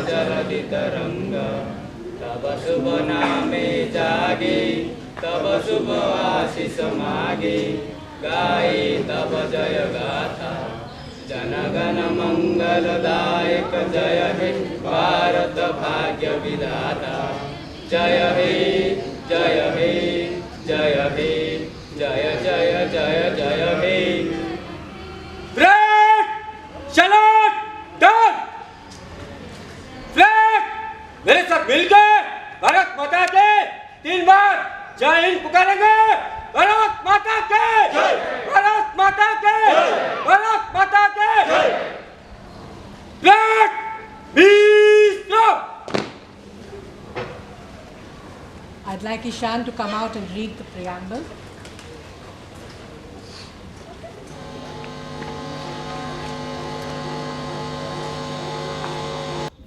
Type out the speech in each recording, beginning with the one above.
जलधि तरंग तब शुभ नामे जागे तब शुभ आशीष मागे गाए तब जय गाथा जनगण मंगलदायक जय हे भारत भाग्य विधाता जय हे जय हे जय हे जय जय जय जय हे फ्लैग चलो डन फ्लैग मेरे सब मिलकर भारत माता के 3 बार जय हिंद पुकारेंगे भारत माता के भारत माता के भारत माता के flag piece love I'd like Ishan to come out and read the preamble.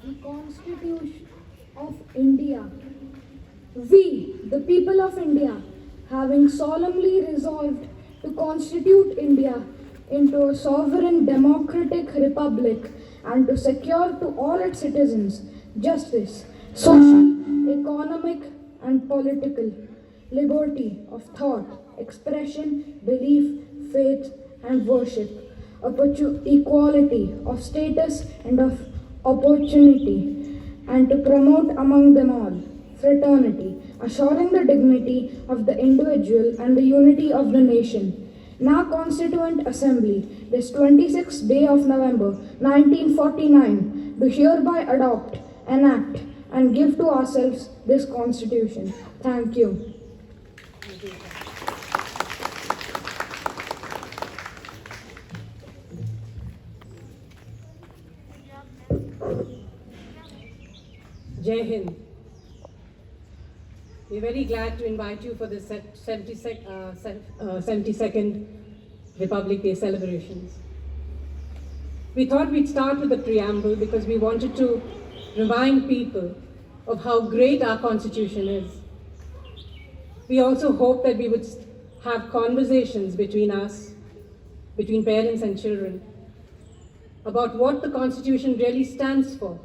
The Constitution of India. We, the people of India, having solemnly resolved to constitute India into a sovereign democratic republic and to secure to all its citizens justice, social, economic, and political liberty of thought, expression, belief, faith, and worship, equality of status and of opportunity, and to promote among them all fraternity, assuring the dignity of the individual and the unity of the nation. Now Constituent Assembly, this 26th day of November 1949, do hereby adopt, enact, and give to ourselves this Constitution. Thank you. Jai Hind. We're very glad to invite you for the 72nd Republic Day celebrations. We thought we'd start with the preamble because we wanted to remind people of how great our Constitution is. We also hope that we would have conversations between us, between parents and children, about what the Constitution really stands for.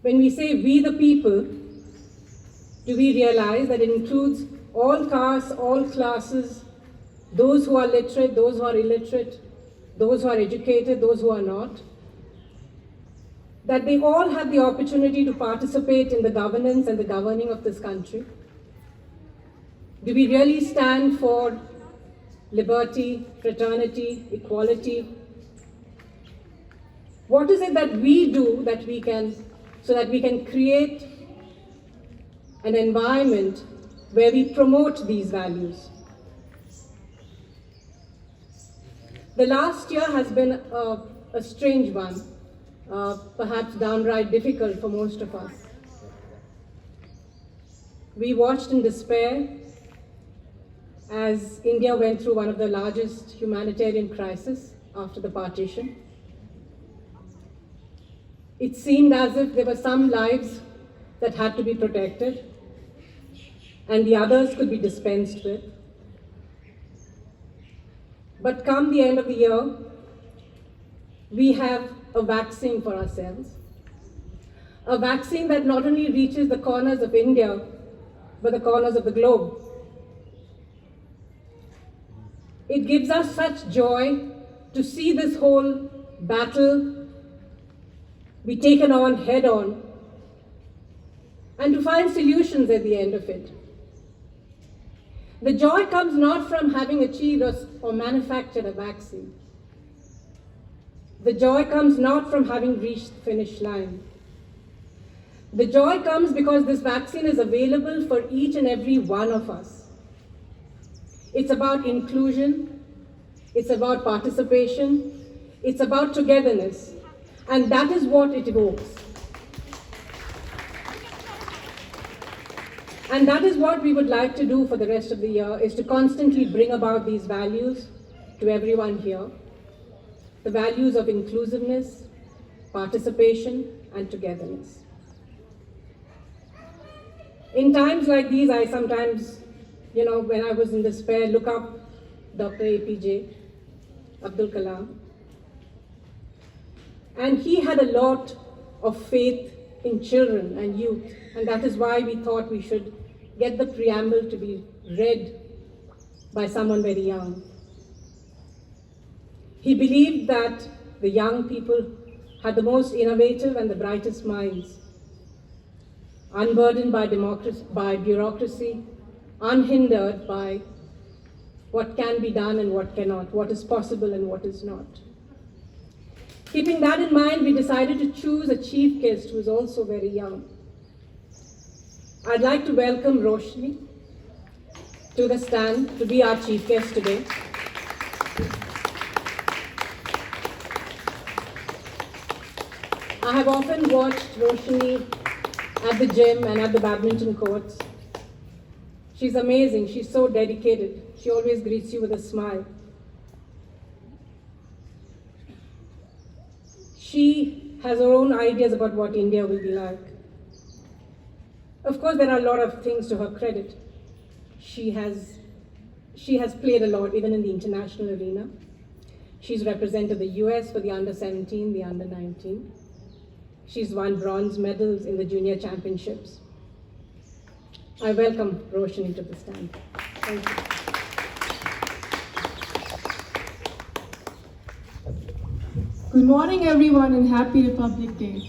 When we say we the people, do we realize that it includes all castes, all classes, those who are literate, those who are illiterate, those who are educated, those who are not? That they all have the opportunity to participate in the governance and the governing of this country? Do we really stand for liberty, fraternity, equality? What is it that we do that we can, so that we can create an environment where we promote these values? The last year has been a strange one, perhaps downright difficult for most of us. We watched in despair as India went through one of the largest humanitarian crises after the partition. It seemed as if there were some lives that had to be protected and the others could be dispensed with. But come the end of the year, we have a vaccine for ourselves. A vaccine that not only reaches the corners of India, but the corners of the globe. It gives us such joy to see this whole battle be taken on head on and to find solutions at the end of it. The joy comes not from having achieved or manufactured a vaccine. The joy comes not from having reached the finish line. The joy comes because this vaccine is available for each and every one of us. It's about inclusion, it's about participation, it's about togetherness, and that is what it evokes. And that is what we would like to do for the rest of the year, is to constantly bring about these values to everyone here. The values of inclusiveness, participation, and togetherness. In times like these, I sometimes, when I was in despair, look up Dr. APJ Abdul Kalam. And he had a lot of faith in children and youth, and that is why we thought we should get the preamble to be read by someone very young. He believed that the young people had the most innovative and the brightest minds, unburdened by bureaucracy, unhindered by what can be done and what cannot, what is possible and what is not. Keeping that in mind, we decided to choose a chief guest who is also very young. I'd like to welcome Roshni to the stand to be our chief guest today. I have often watched Roshni at the gym and at the badminton courts. She's amazing, she's so dedicated. She always greets you with a smile. She has her own ideas about what India will be like. Of course, there are a lot of things to her credit. She has played a lot, even in the international arena. She's represented the US for the under-17, the under-19. She's won bronze medals in the junior championships. I welcome Roshni to the stand. Thank you. Good morning, everyone, and happy Republic Day.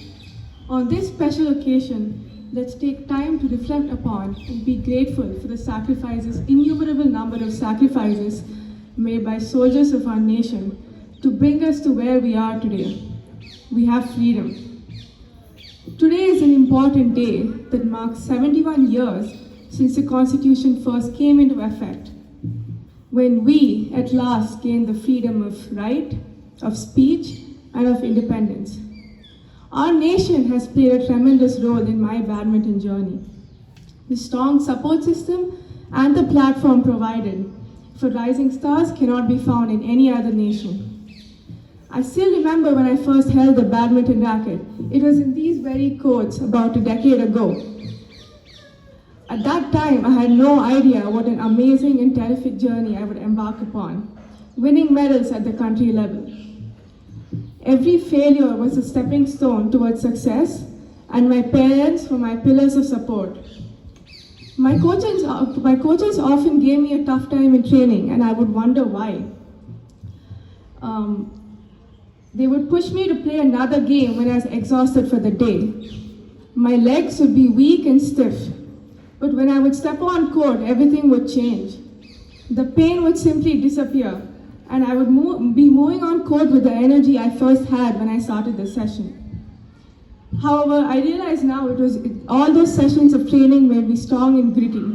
On this special occasion, let's take time to reflect upon and be grateful for the sacrifices, innumerable number of sacrifices made by soldiers of our nation to bring us to where we are today. We have freedom. Today is an important day that marks 71 years since the Constitution first came into effect, when we at last gained the freedom of right, of speech, and of independence. Our nation has played a tremendous role in my badminton journey. The strong support system and the platform provided for rising stars cannot be found in any other nation. I still remember when I first held the badminton racket. It was in these very courts about a decade ago. At that time, I had no idea what an amazing and terrific journey I would embark upon, winning medals at the country level. Every failure was a stepping stone towards success, and my parents were my pillars of support. My coaches often gave me a tough time in training, and I would wonder why. They would push me to play another game when I was exhausted for the day. My legs would be weak and stiff, but when I would step on court, everything would change. The pain would simply disappear, and I would be moving on court with the energy I first had when I started the session. However, I realize now all those sessions of training made me strong and gritty.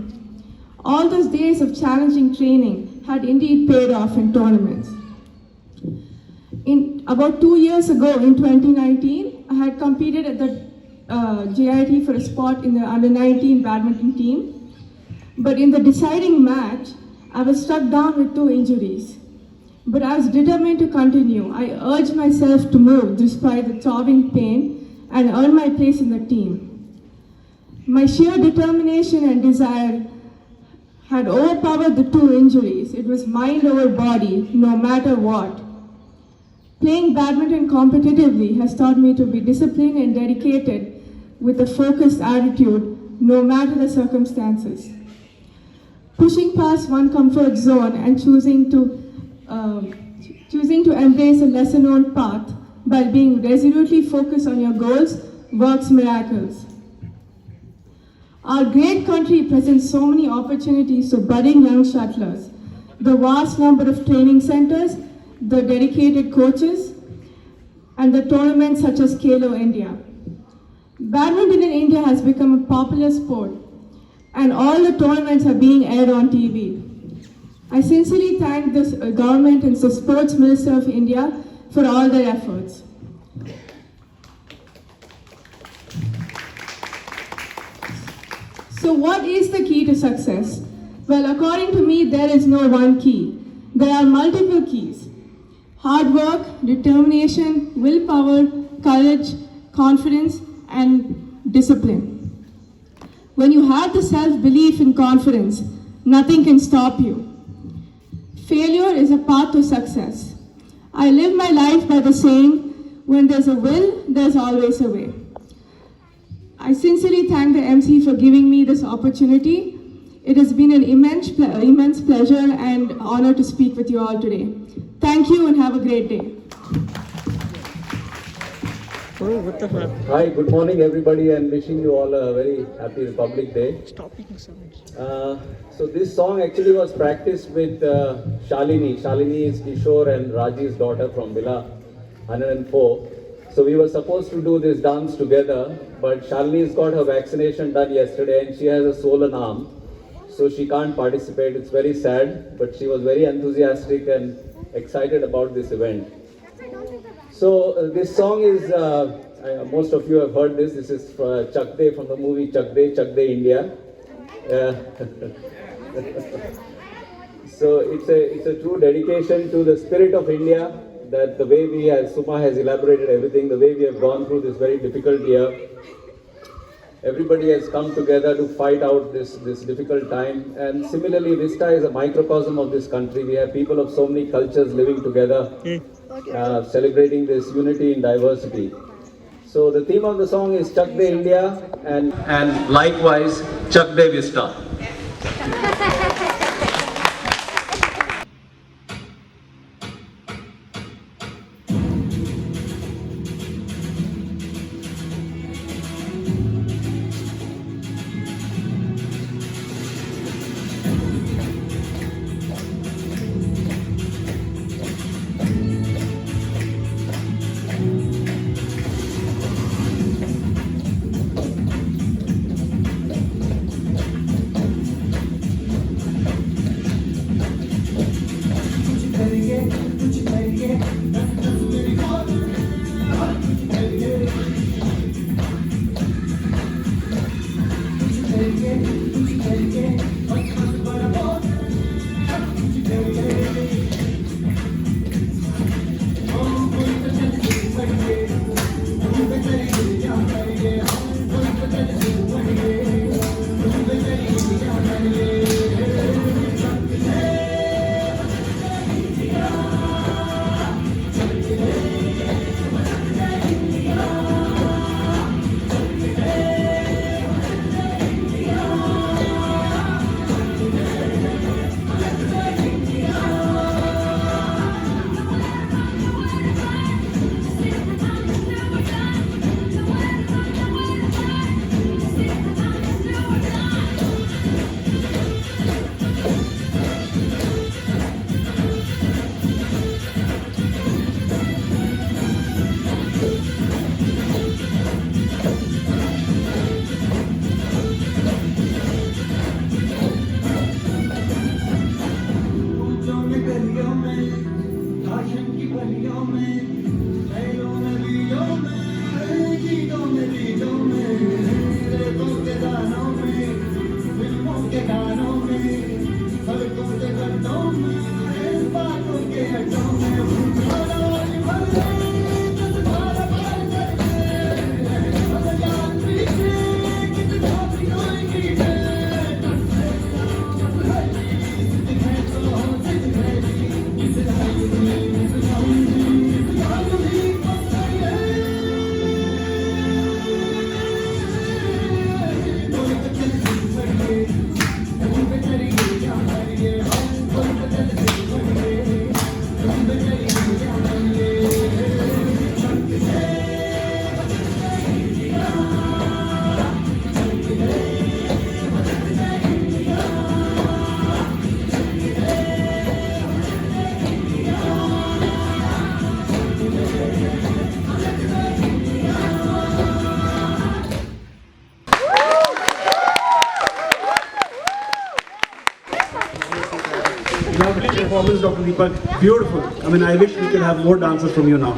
All those days of challenging training had indeed paid off in tournaments. About 2 years ago, in 2019, I had competed at the JIT for a spot in the under-19 badminton team. But in the deciding match, I was struck down with 2 injuries. But I was determined to continue. I urged myself to move despite the throbbing pain and earn my place in the team. My sheer determination and desire had overpowered the 2 injuries. It was mind over body, no matter what. Playing badminton competitively has taught me to be disciplined and dedicated with a focused attitude, no matter the circumstances. Pushing past one comfort zone and choosing to embrace a lesser-known path by being resolutely focused on your goals works miracles. Our great country presents so many opportunities to budding young shuttlers. The vast number of training centers, the dedicated coaches, and the tournaments such as Khelo India. Badminton in India has become a popular sport, and all the tournaments are being aired on TV. I sincerely thank the government and the Sports Minister of India for all their efforts. So what is the key to success? Well, according to me, there is no one key. There are multiple keys. Hard work, determination, willpower, courage, confidence, and discipline. When you have the self-belief and confidence, nothing can stop you. Failure is a path to success. I live my life by the saying, when there's a will, there's always a way. I sincerely thank the MC for giving me this opportunity. It has been an immense pleasure and honor to speak with you all today. Thank you and have a great day. Hi, good morning everybody, and wishing you all a very happy Republic Day. So this song actually was practiced with Shalini. Shalini is Kishore and Raji's daughter from Villa 104. So we were supposed to do this dance together, but Shalini's got her vaccination done yesterday and she has a swollen arm. So she can't participate. It's very sad, but she was very enthusiastic and excited about this event. So this song is, most of you have heard this. This is Chak De from the movie Chak De India. So it's a true dedication to the spirit of India, that the way we, as Suma has elaborated everything, the way we have gone through this very difficult year. Everybody has come together to fight out this difficult time, and similarly Vista is a microcosm of this country. We have people of so many cultures living together, celebrating this unity in diversity. So the theme of the song is Chak De India and likewise Chak De Vista. Lovely performance, Dr. Deepak. Beautiful. I mean, I wish we could have more dances from you now.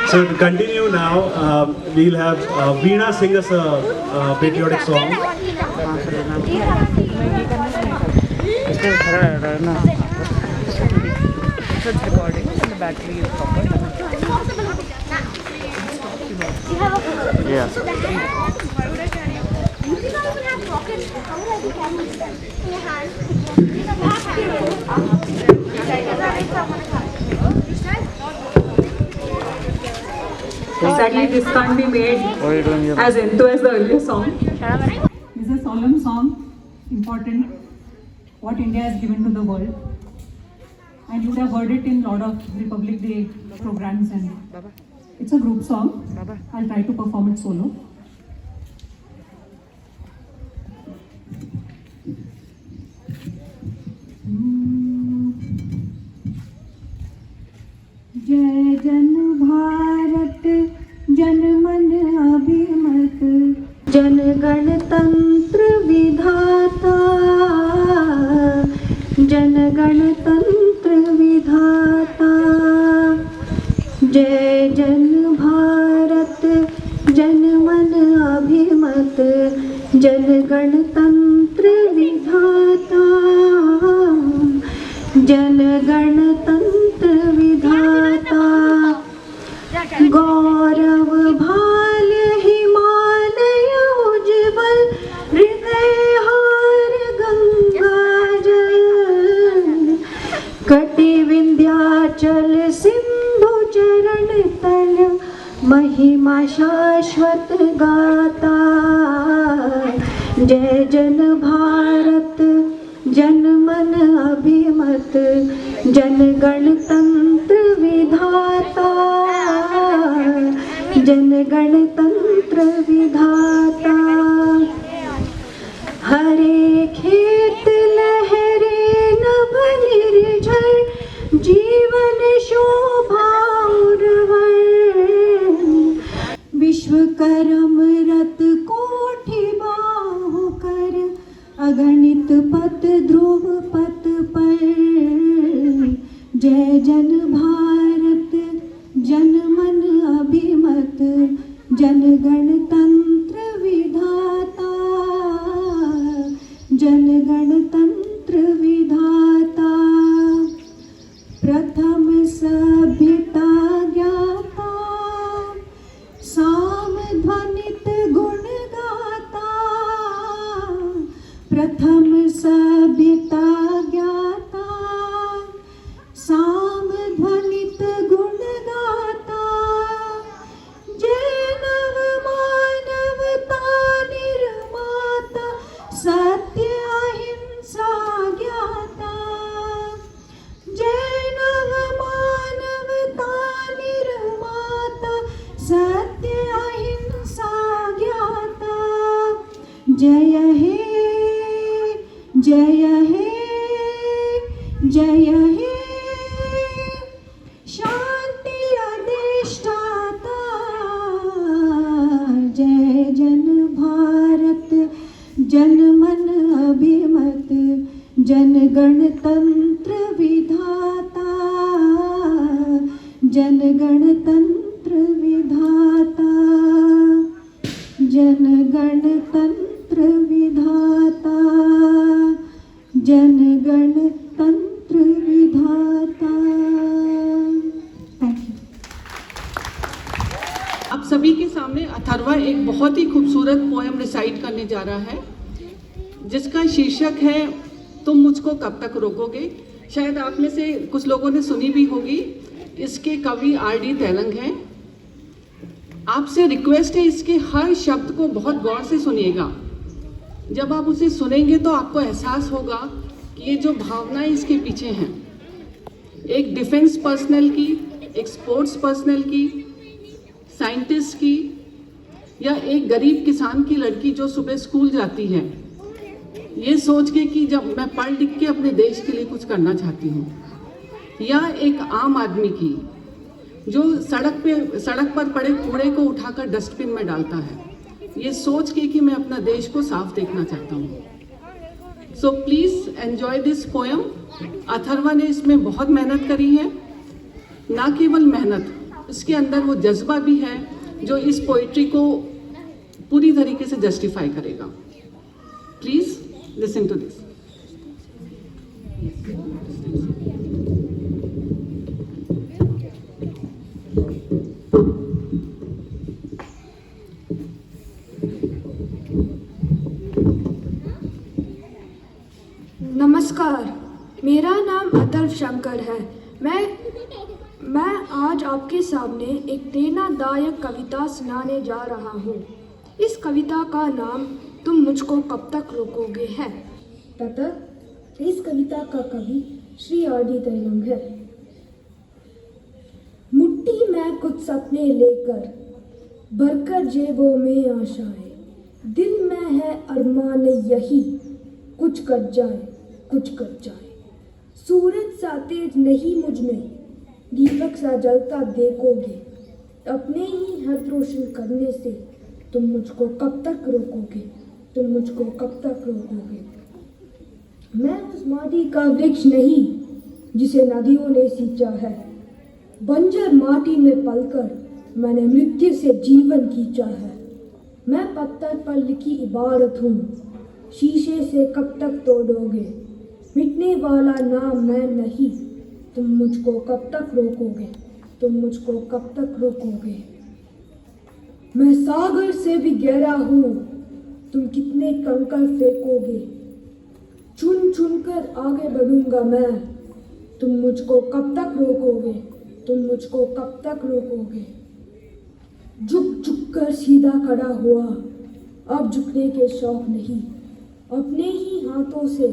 So to continue now, we'll have Veena sing us a patriotic song. It's recording and the battery is proper. Yeah. Why would I carry it? You think I would have pockets? How would I be carrying them? In your hand? Sadly, this can't be made as into as the earlier song. This is a solemn song, important, what India has given to the world. And you would have heard it in a lot of Republic Day programs, and it's a group song. I'll try to perform it solo. जय जन भारत जन मन अभिमत जन गणतंत्र विधाता जन गणतंत्र विधाता जय जन भारत जन मन अभिमत जन गणतंत्र विधाता जन गणतंत्र विधाता गौरव भाल हिमालय उज्ज्वल हृदय हार गंगा जल कटि विंध्याचल सिंधु चरण तल महिमा शाश्वत गाता जय जन भारत जन मन अभिमत जन गणतंत्र विधाता जन गणतंत्र विधाता हरे खेत लहरे नभ निर्झर जीवन शोभा उर्वर विश्वकर्म रत कोटि बाहु कर अगणित पत ध्रुव पत पर जय जन भारत जन मन अभिमत जन गणतंत्र विधाता जन गणतंत्र विधाता प्रथम सभ्यता ज्ञाता साम ध्वनित गुण गाता प्रथम सभ्यता ज्ञाता साम ध्वनित गुण गाता जय नव मानवता निर्माता सत्य अहिंसा ज्ञाता जय नव मानवता निर्माता सत्य अहिंसा ज्ञाता जय हे जय हे जय हे शांति अधिष्ठाता जय जन भारत जन मन अभिमत जन गणतंत्र विधाता जन गणतंत्र विधाता जन गणतंत्र विधाता जन गणतंत्र विधाता। Thank you. आप सभी के सामने अथर्वा एक बहुत ही खूबसूरत पोएम रिसाइट करने जा रहा है जिसका शीर्षक है तुम मुझको कब तक रोकोगे। शायद आप में से कुछ लोगों ने सुनी भी होगी। इसके कवि R.D. तेलंग हैं। आपसे रिक्वेस्ट है इसके हर शब्द को बहुत गौर से सुनिएगा। जब आप उसे सुनेंगे तो आपको एहसास होगा कि ये जो भावनाएं इसके पीछे हैं, एक डिफेंस पर्सनल की, एक स्पोर्ट्स पर्सनल की, साइंटिस्ट की, या एक गरीब किसान की लड़की जो सुबह स्कूल जाती है ये सोच के कि जब मैं पढ़ लिख के अपने देश के लिए कुछ करना चाहती हूँ, या एक आम आदमी की जो सड़क पर पड़े कूड़े को उठाकर डस्टबिन में डालता है, ये सोच के कि मैं अपना देश को साफ देखना चाहता हूँ। So please enjoy this poem. Atharva ने इसमें बहुत मेहनत करी है। ना केवल मेहनत, इसके अंदर वो जज्बा भी है जो इस पोइट्री को पूरी तरीके से जस्टिफाई करेगा। Please listen to this. नमस्कार, मेरा नाम अथर्व शंकर है। मैं आज आपके सामने एक प्रेरणादायक कविता सुनाने जा रहा हूँ। इस कविता का नाम तुम मुझको कब तक रोकोगे है। तथा इस कविता का कवि श्री R.D. तैलंग है। मुट्ठी में कुछ सपने लेकर भरकर जेबों में आशाएं, दिल में है अरमान यही कुछ कर जाए, कुछ कर जाए। सूरज सा तेज नहीं मुझ में, दीपक सा जलता देखोगे, अपने ही हाथ रोशन करने से तुम मुझको कब तक रोकोगे, तुम मुझको कब तक रोकोगे। मैं उस माटी का वृक्ष नहीं जिसे नदियों ने सींचा है, बंजर माटी में पलकर मैंने मृत्यु से जीवन खींचा है। मैं पत्थर पर लिखी इबारत हूँ, शीशे से कब तक तोड़ोगे, मिटने वाला नाम मैं नहीं, तुम मुझको कब तक रोकोगे, तुम मुझको कब तक रोकोगे। मैं सागर से भी गहरा हूँ, तुम कितने कंकड़ फेंकोगे, चुन चुन कर आगे बढ़ूंगा मैं, तुम मुझको कब तक रोकोगे, तुम मुझको कब तक रोकोगे। झुक झुक कर सीधा खड़ा हुआ, अब झुकने के शौक नहीं, अपने ही हाथों से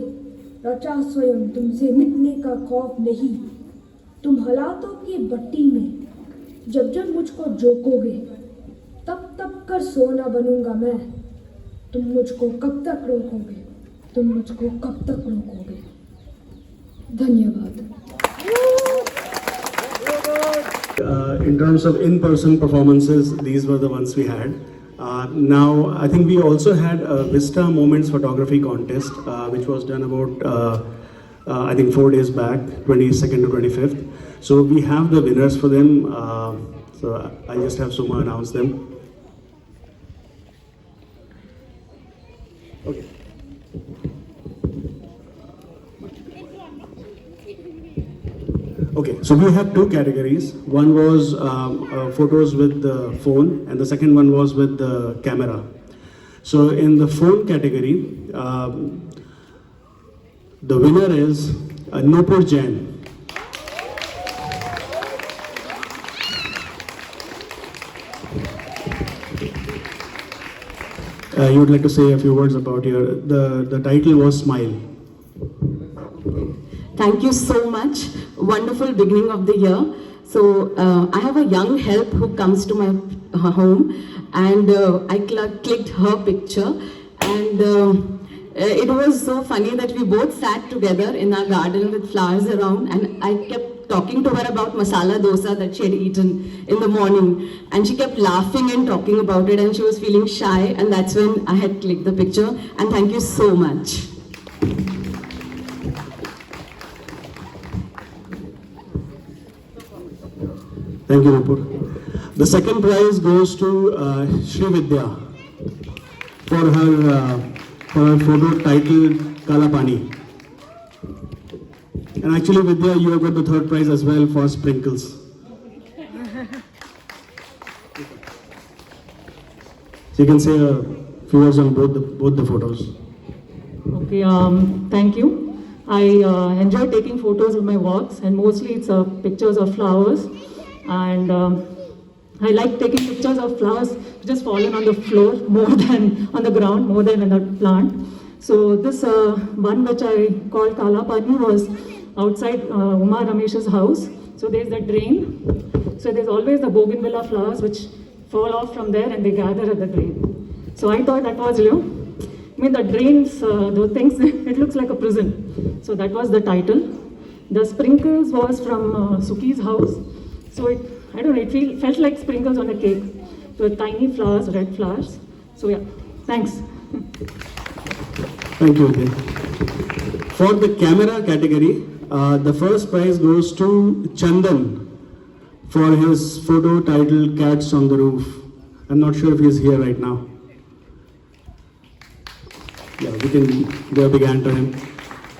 रचा स्वयं तुमसे मिटने का खौफ नहीं। तुम हालातों की भट्टी में जब जब मुझको जोकोगे, तब तब कर सोना बनूंगा मैं, तुम मुझको कब तक रोकोगे, तुम मुझको कब तक रोकोगे। धन्यवाद। In terms of in-person performances, these were the ones we had. Now, I think we also had a Vista Moments photography contest, which was done about, I think 4 days back, 22nd to 25th. So we have the winners for them. So I'll just have Suma announce them. Okay. Okay, so we have two categories. One was photos with the phone, and the second one was with the camera. So in the phone category, the winner is Nupur Jain. You would like to say a few words about the title was Smile. Thank you so much. Wonderful beginning of the year. So I have a young help who comes to my home, and I clicked her picture, and it was so funny that we both sat together in our garden with flowers around, and I kept talking to her about masala dosa that she had eaten in the morning, and she kept laughing and talking about it, and she was feeling shy, and that's when I had clicked the picture. And thank you so much. Thank you, Nupur. The second prize goes to Sri Vidya for her photo titled Kala Pani. And actually, Vidya, you have got the third prize as well for sprinkles. So you can say a few words on both the photos. Okay, thank you. I enjoy taking photos of my walks, and mostly it's pictures of flowers. And I like taking pictures of flowers just fallen on the floor more than on the ground, more than in a plant. So this one which I called Kala Pani was outside Uma Ramesh's house. So there's the drain. So there's always the bougainvillea flowers which fall off from there and they gather at the drain. So I thought that was, the drains, the things, it looks like a prison. So that was the title. The sprinkles was from Suki's house. So it felt like sprinkles on a cake. So tiny flowers, red flowers. So yeah, thanks. Thank you, Vidya. For the camera category, the first prize goes to Chandan for his photo titled Cats on the Roof. I'm not sure if he's here right now. Yeah, we can give a big hand to him.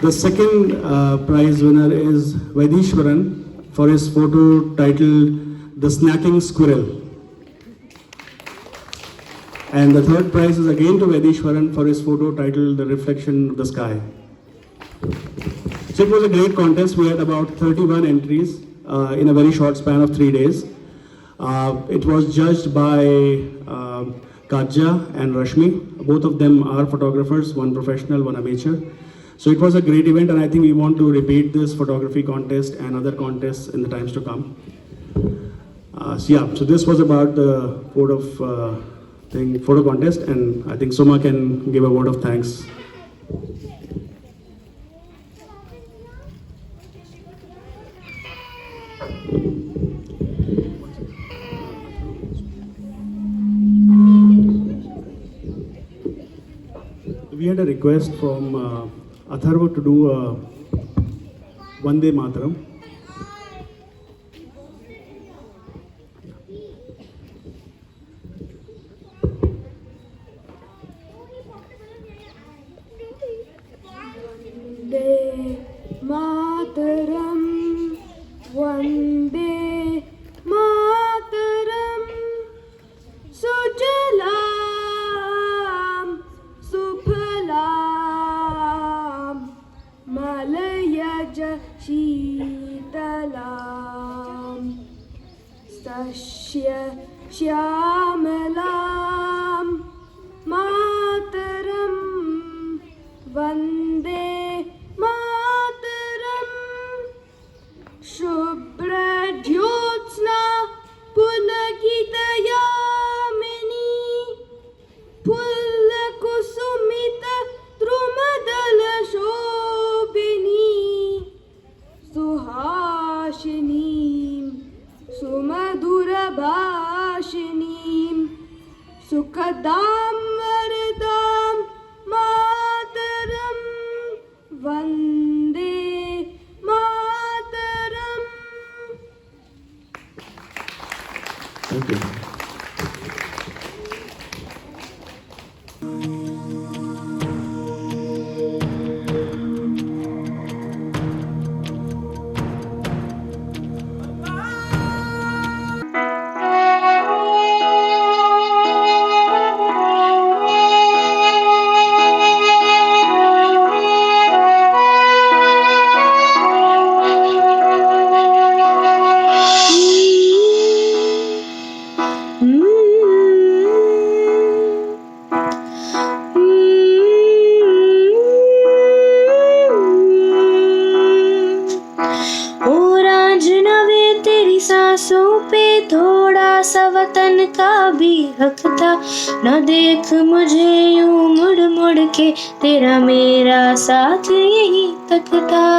The second prize winner is Vaidishwaran for his photo titled The Snacking Squirrel. And the third prize is again to Vaidishwaran for his photo titled The Reflection of the Sky. So it was a great contest. We had about 31 entries, in a very short span of 3 days. It was judged by Katja and Rashmi. Both of them are photographers, one professional, one amateur. So it was a great event, and I think we want to repeat this photography contest and other contests in the times to come. So this was about the photo contest, and I think Suma can give a word of thanks. We had a request from Atharva to do a Vande Mataram. Vande Mataram, Vande Mataram, Sujalam, Suphalam, Malayaj Sheetalam, Sasya Shyamalam, Mataram, Vande Mataram, Shubhra Jyotsna Pulakitayamini, Pullakusumita Drumadala Shobhini, Suhashinim, Sumadura Bhashinim, Sukadam Varadam Mataram, Vande Mataram. Thank you. वतन का भी हक था, न देख मुझे यूं मुड़ मुड़ के, तेरा मेरा साथ यहीं तक था।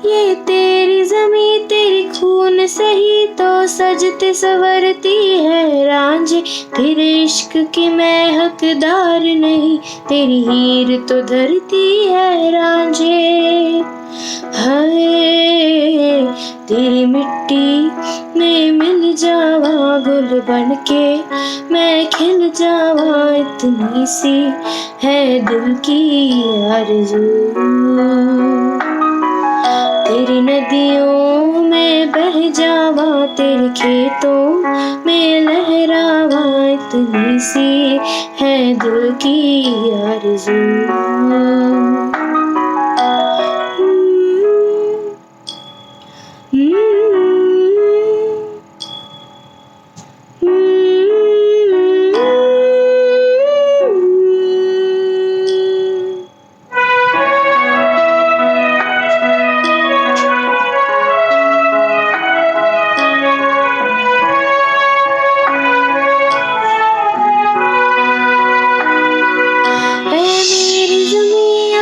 ये तेरी ज़मीं तेरी खून से ही तो सजती संवरती है रांझे, तेरे इश्क की मैं हकदार नहीं, तेरी हीर तो धरती है रांझे। हाय तेरी मिट्टी में मिल जावा गुल बन के, मैं खिल जावा इतनी सी है दिल की आरज़ू। तेरी नदियों में बह जावा, तेरे खेतों में लहरावा, इतनी सी है दिल की आरज़ू।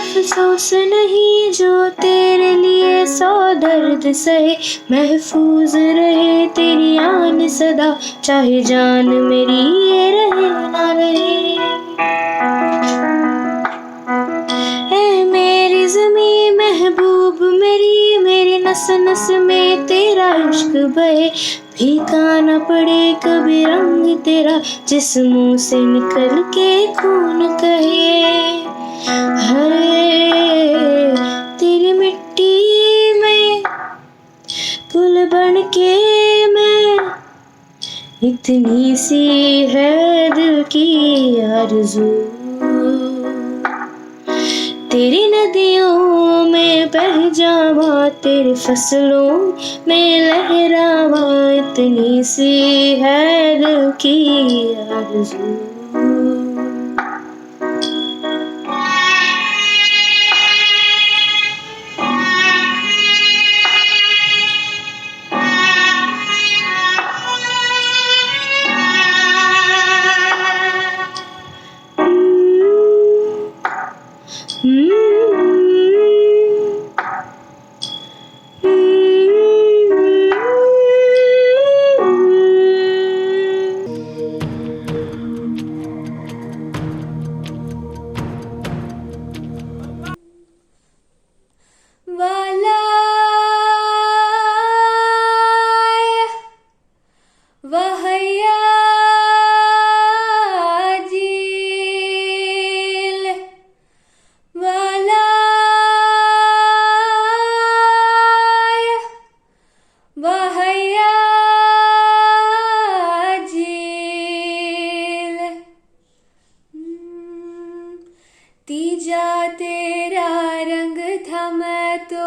अफसोस नहीं जो तेरे लिए सौ दर्द सहे, महफूज रहे तेरी आन सदा, चाहे जान मेरी ये रहे ना रहे। ऐ मेरी ज़मीं महबूब मेरी, मेरी नस नस में तेरा इश्क बहे, फीका न पड़े कभी रंग तेरा, जिस मुँह से निकल के खून कहे। तेरी मिट्टी में गुल बन के मैं, इतनी सी है दिल की आरज़ू। तेरी नदियों में बह जावा, तेरे फसलों में लहरावा, इतनी सी है दिल की आरज़ू। तीजा तेरा रंग था मैं तो,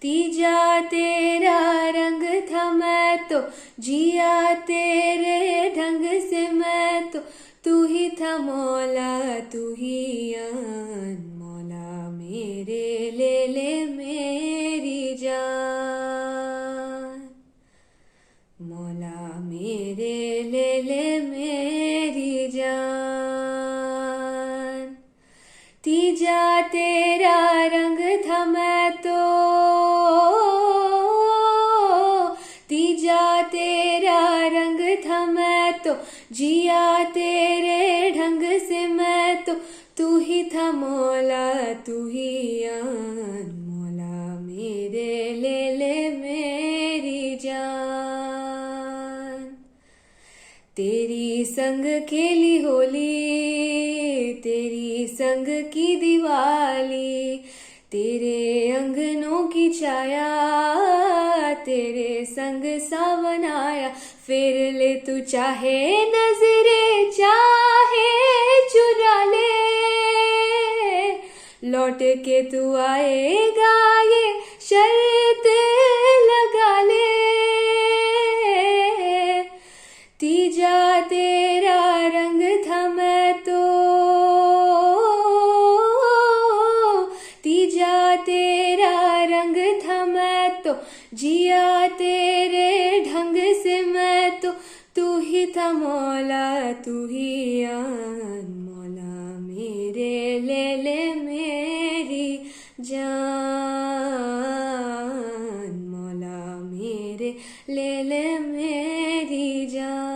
तीजा तेरा रंग था मैं तो, जिया तेरे ढंग से मैं तो, तू ही था मौला तू ही आन, मौला मेरे ले मेरी जान, मौला मेरे ले मेरी जान। तीजा तेरा रंग था मैं तो, तीजा तेरा रंग था मैं तो, जिया तेरे ढंग से मैं तो, तू ही था मौला तू ही आन, मौला मेरे ले मेरी जान। तेरी संग खेली होली, तेरी संग की दिवाली, तेरे अंगनों की छाया, तेरे संग सावन आया, फिर ले तू चाहे नजरे चाहे चुरा ले, लौट के तू आएगा ये शर्त लगा ले। तीजा तेरा रंग था मैं तो, तीजा तेरा रंग था मैं तो, जिया तेरे ढंग से मैं तो, तू ही था मौला तू ही आन, मौला मेरे ले मेरी जान, मौला मेरे ले मेरी जान।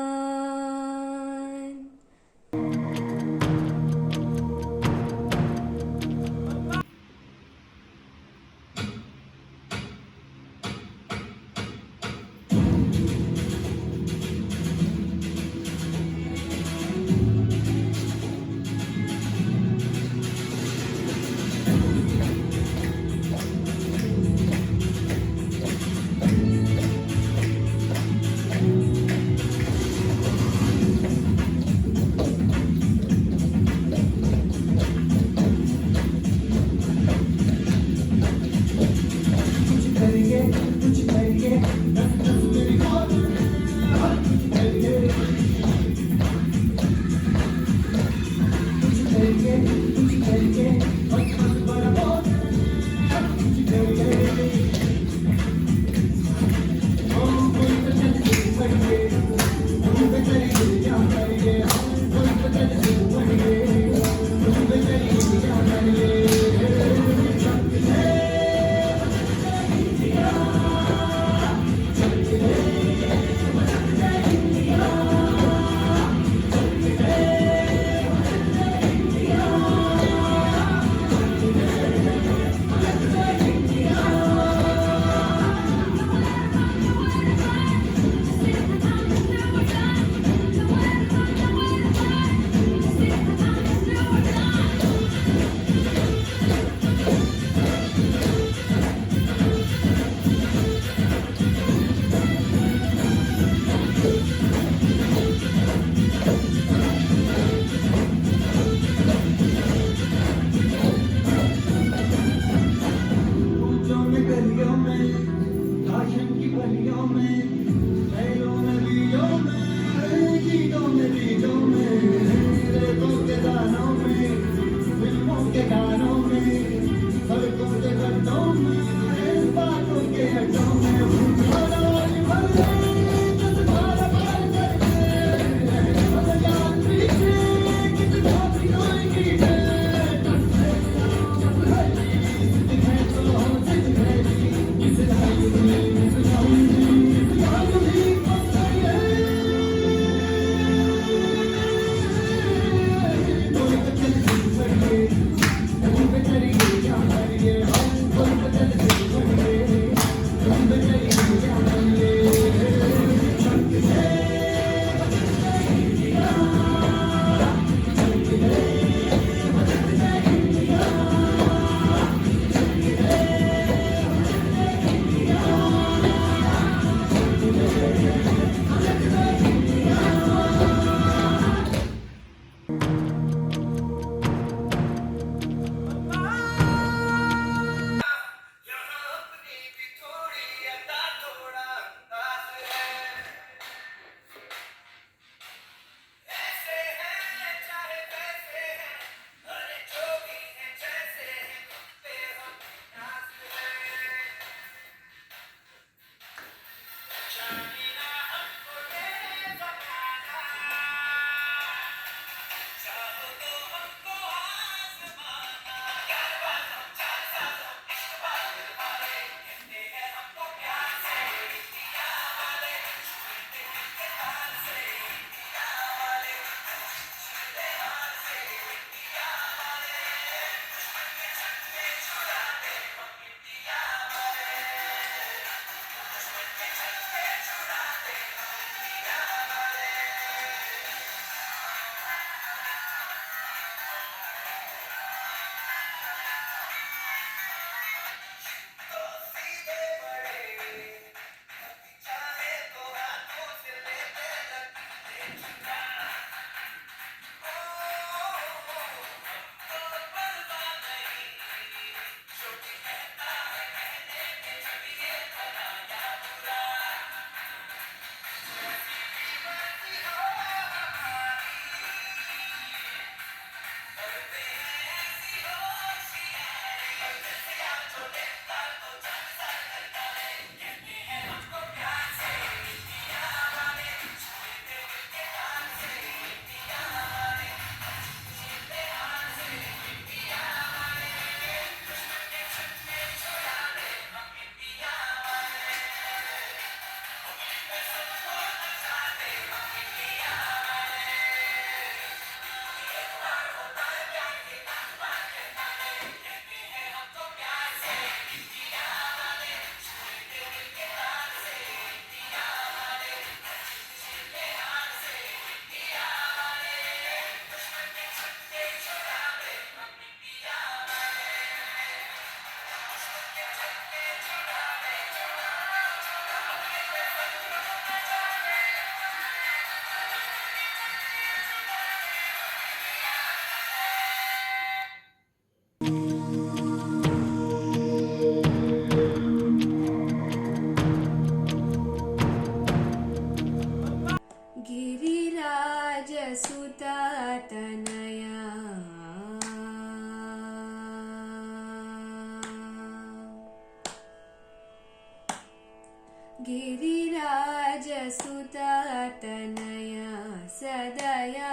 गिरिराजसुतातनया सदया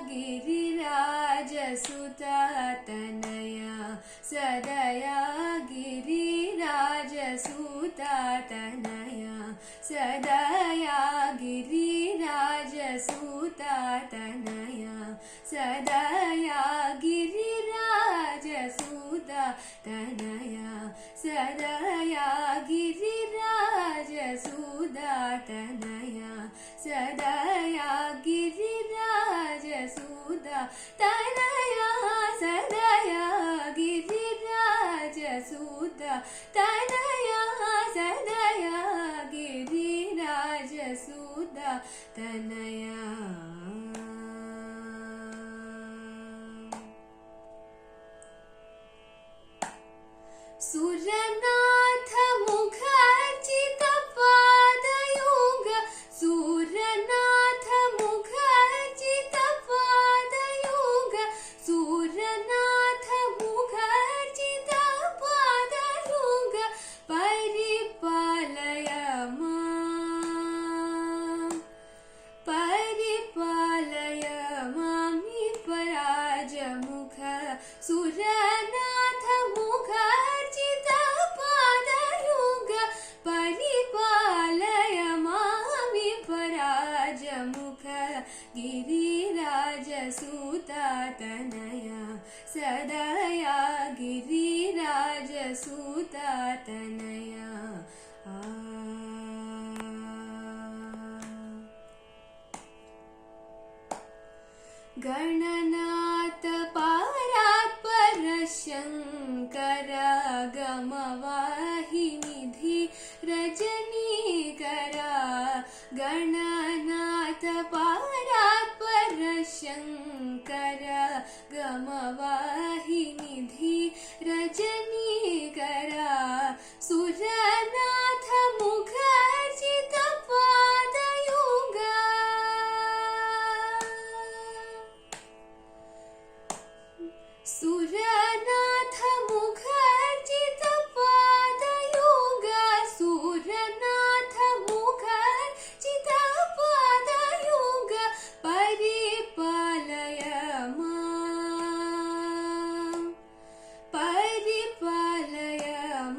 गिरिराजसुतातनया सदया गिरिराजसुतातनया सदया गिरिराजसुतातनया सदया गिरिराजसुतातनया सदया गिरिराजसुतातनया सदया गिरिराजसुतातनया सदया गिरिराजसुतातनया सदया गिरिराजसुतातनया सुरनाथ मुखर्जित पादयुग सुरनाथ मुखर्जित पादयुग सुरनाथ मुखर्जित पादयुग परिपालय मामि पराजमुख सुरनाथ मुखर्जित पादयुग परिपालय मामि पराजमुख गिरिराजसुतातनया सदया गिरिराजसुतातनया गणनाथ पारात् परशंकर गमवाहिनिधि रजनीकरा गणनाथ पारात् परशङ्कर गमवाहिनिधि रजनीकरा सुरनाथ मुखर्जित पादयुगा सुरनाथ मुखर्जित पादयुगा सुरनाथ मुखर्जित पादयुगा परिपालय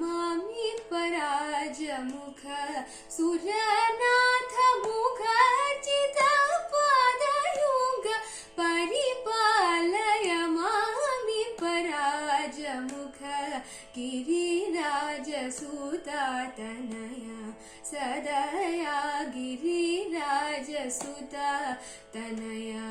मामि पराजमुख सुरनाथ मुखर्जित पादयुगा परिपालय मामि पराजमुख गिरिराजसुता Tanaya सदया गिरिराजसुता Tanaya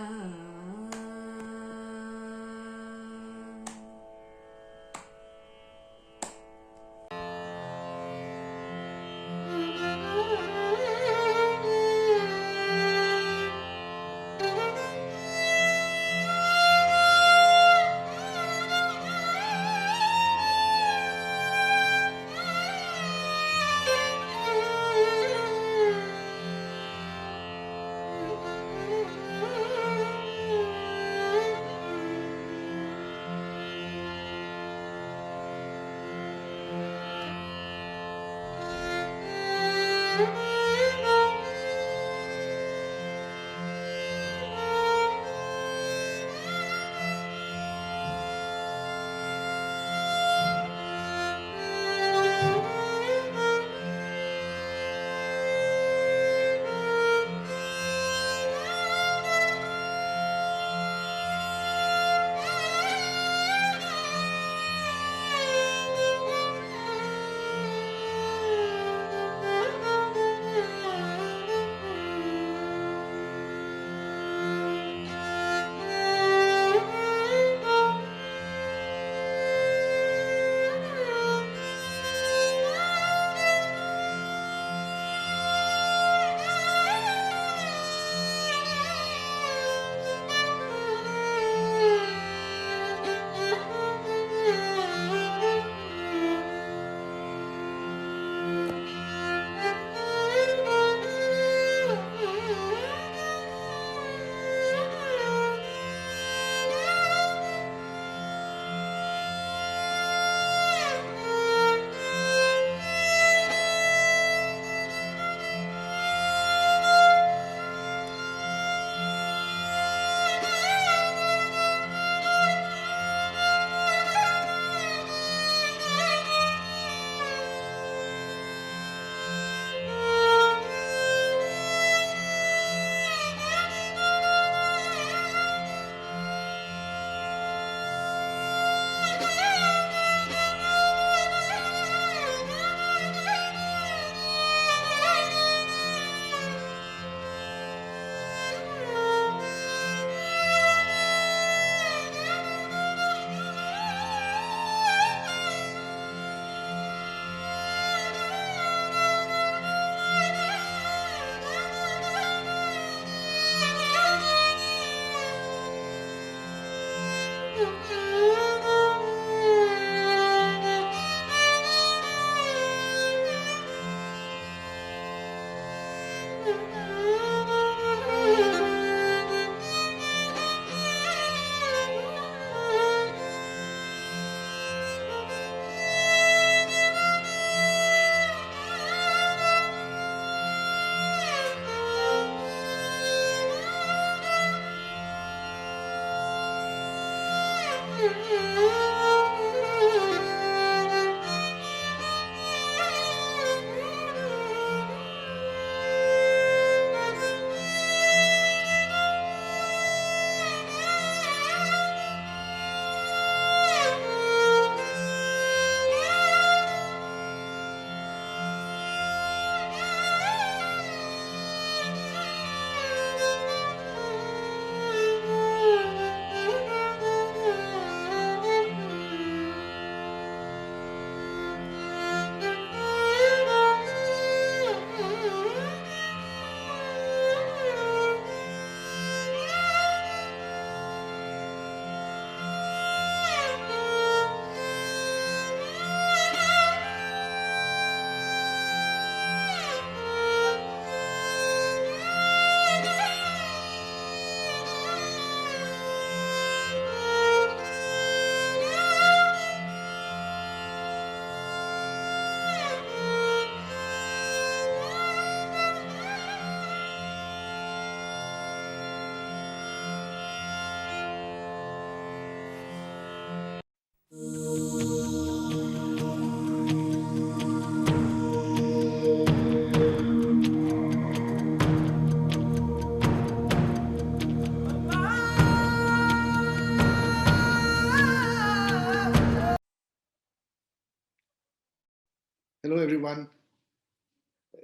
Hello, everyone.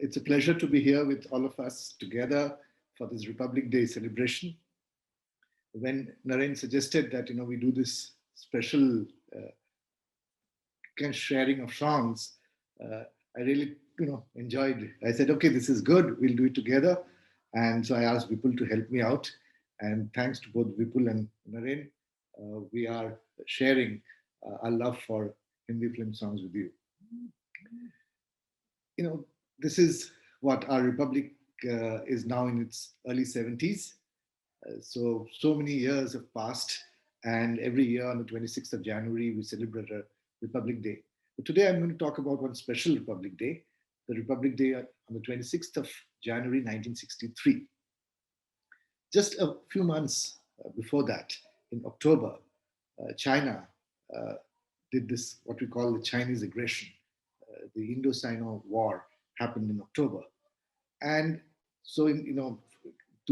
It's a pleasure to be here with all of us together for this Republic Day celebration. When Naren suggested that we do this special kind of sharing of songs, I really enjoyed it. I said, okay, this is good. We'll do it together. And so I asked Vipul to help me out. And thanks to both Vipul and Naren, we are sharing our love for Hindi film songs with you. This is what our Republic is now in its early 70s. So many years have passed, and every year on the 26th of January, we celebrate a Republic Day. But today I'm going to talk about one special Republic Day, the Republic Day on the 26th of January, 1963. Just a few months before that, in October, China did this, what we call the Chinese aggression. The Indo-Sino War happened in October. And so, 2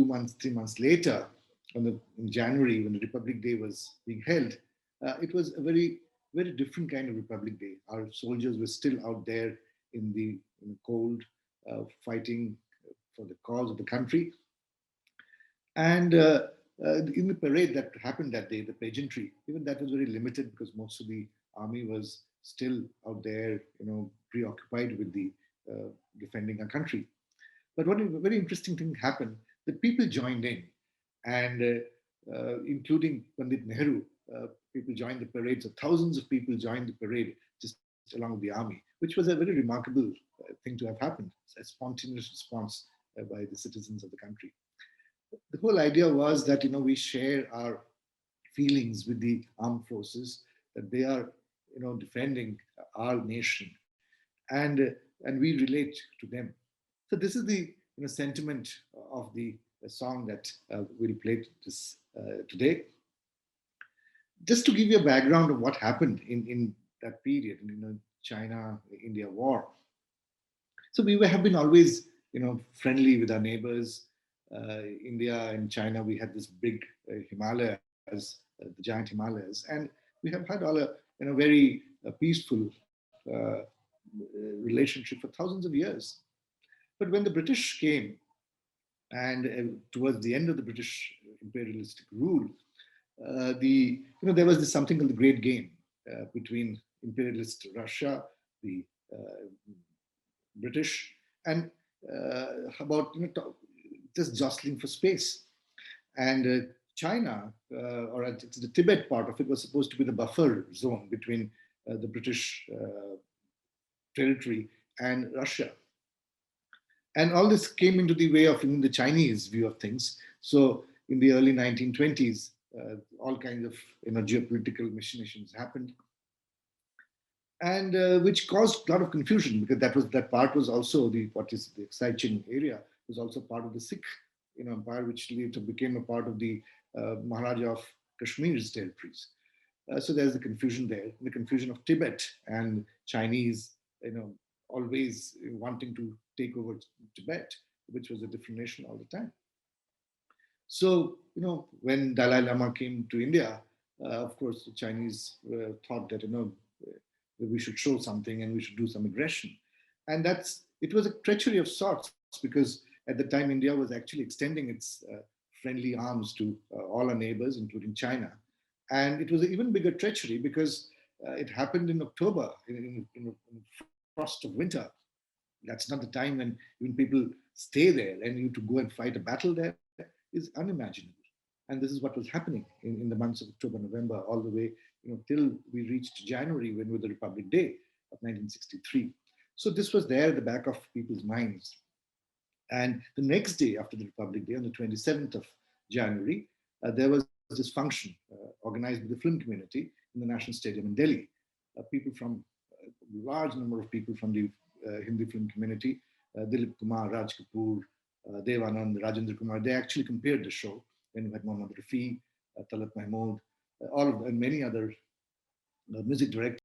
months, 3 months later, in January, when the Republic Day was being held, it was a very, very different kind of Republic Day. Our soldiers were still out there in the cold, fighting for the cause of the country. And in the parade that happened that day, the pageantry, even that was very limited because most of the army was still out there, preoccupied with the defending our country. But what a very interesting thing happened, the people joined in, and including Pandit Nehru, people joined the parade. So thousands of people joined the parade just along with the army, which was a very remarkable thing to have happened, a spontaneous response by the citizens of the country. The whole idea was that we share our feelings with the armed forces, that they are defending our nation, and we relate to them. So this is the sentiment of the song that we'll play this today. Just to give you a background of what happened in that period, China-India war. So we have been always friendly with our neighbors. India and China, we had this big Himalayas, the giant Himalayas, and we have had all a very peaceful relationship for thousands of years. But when the British came, and towards the end of the British imperialistic rule, there was something called the Great Game between imperialist Russia, the British, and about just jostling for space. And China, or the Tibet part of it, was supposed to be the buffer zone between the British territory and Russia. And all this came into the way of the Chinese view of things. So in the early 1920s, all kinds of geopolitical machinations happened, and which caused a lot of confusion, because that part was also the Saichen area was also part of the Sikh empire, which later became a part of the Maharaja of Kashmir's territories. So there's the confusion there, the confusion of Tibet and Chinese, always wanting to take over Tibet, which was a different nation all the time. So, when Dalai Lama came to India, of course, the Chinese thought that, we should show something and we should do some aggression. And it was a treachery of sorts, because at the time, India was actually extending its friendly arms to all our neighbors, including China. And it was an even bigger treachery because it happened in October, in frost of winter. That's not the time when even people stay there, and you to go and fight a battle there is unimaginable. And this is what was happening in the months of October, November, all the way till we reached January, when was the Republic Day of 1963. So this was there at the back of people's minds. And the next day after the Republic Day, on the 27th of January, there was this function organized by the film community in the National Stadium in Delhi. People from, a large number of people from the Hindi film community, Dilip Kumar, Raj Kapoor, Dev Anand, Rajendra Kumar, they actually compared the show. Then you had Mohammad Rafi, Talat Mahmood, all of them, and many other music directors